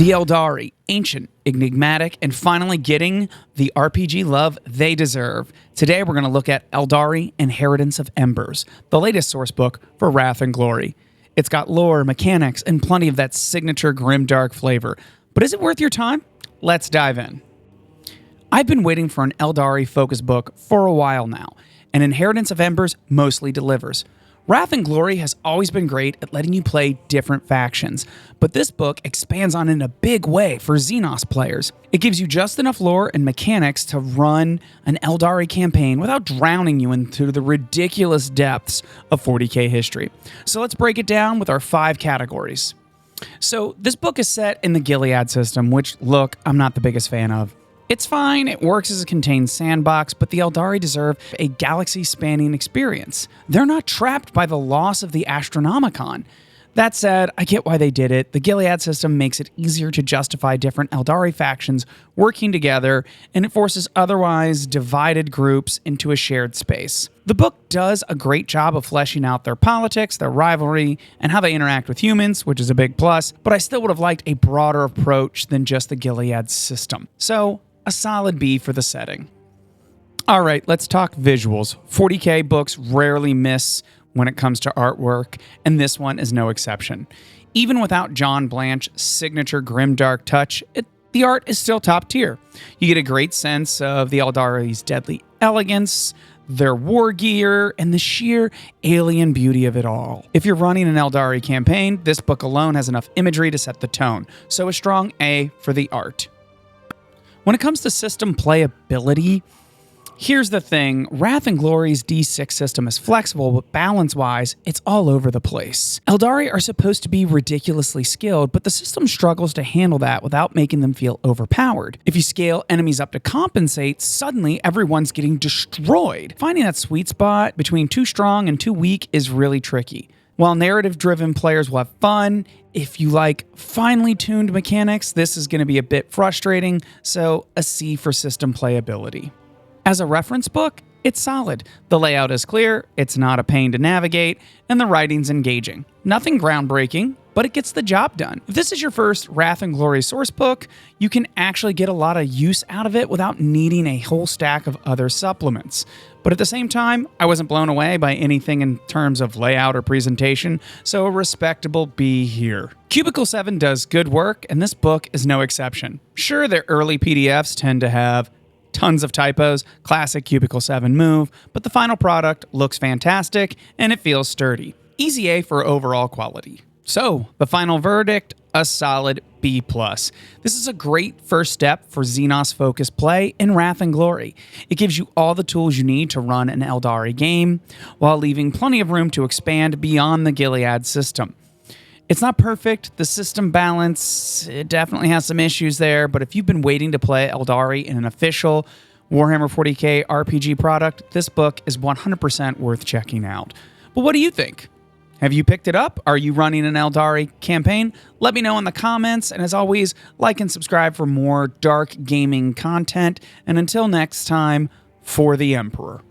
The Aeldari, ancient, enigmatic, and finally getting the RPG love they deserve. Today we're going to look at Aeldari, Inheritance of Embers, the latest source book for Wrath and Glory. It's got lore, mechanics, and plenty of that signature grimdark flavor. But is it worth your time? Let's dive in. I've been waiting for an Aeldari focus book for a while now, and Inheritance of Embers mostly delivers. Wrath and Glory has always been great at letting you play different factions, but this book expands on it in a big way for Xenos players. It gives you just enough lore and mechanics to run an Aeldari campaign without drowning you into the ridiculous depths of 40k history. So let's break it down with our 5 categories. So this book is set in the Gilead system, which, look, I'm not the biggest fan of. It's fine, it works as a contained sandbox, but the Aeldari deserve a galaxy-spanning experience. They're not trapped by the loss of the Astronomicon. That said, I get why they did it. The Gilead system makes it easier to justify different Aeldari factions working together, and it forces otherwise divided groups into a shared space. The book does a great job of fleshing out their politics, their rivalry, and how they interact with humans, which is a big plus, but I still would have liked a broader approach than just the Gilead system. So, a solid B for the setting. All right, let's talk visuals. 40k books rarely miss when it comes to artwork, and this one is no exception. Even without John Blanche's signature grimdark touch, the art is still top tier. You get a great sense of the Aeldari's deadly elegance, their wargear, and the sheer alien beauty of it all. If you're running an Aeldari campaign, this book alone has enough imagery to set the tone, so a strong A for the art. When it comes to system playability, here's the thing. Wrath and Glory's D6 system is flexible, but balance-wise, it's all over the place. Aeldari are supposed to be ridiculously skilled, but the system struggles to handle that without making them feel overpowered. If you scale enemies up to compensate, suddenly everyone's getting destroyed. Finding that sweet spot between too strong and too weak is really tricky. While narrative-driven players will have fun, if you like finely tuned mechanics, this is going to be a bit frustrating, so a C for system playability. As a reference book, it's solid. The layout is clear, it's not a pain to navigate, and the writing's engaging. Nothing groundbreaking, but it gets the job done. If this is your first Wrath and Glory source book, you can actually get a lot of use out of it without needing a whole stack of other supplements. But at the same time, I wasn't blown away by anything in terms of layout or presentation, so a respectable B here. Cubicle 7 does good work, and this book is no exception. Sure, their early PDFs tend to have tons of typos, classic Cubicle 7 move, but the final product looks fantastic and it feels sturdy. Easy A for overall quality. So, the final verdict, a solid B+. This is a great first step for Xenos-focused play in Wrath and Glory. It gives you all the tools you need to run an Aeldari game, while leaving plenty of room to expand beyond the Gilead system. It's not perfect, the system balance, it definitely has some issues there, but if you've been waiting to play Aeldari in an official Warhammer 40k RPG product, this book is 100% worth checking out. But what do you think? Have you picked it up? Are you running an Aeldari campaign? Let me know in the comments, and as always, like and subscribe for more dark gaming content, and until next time, for the Emperor.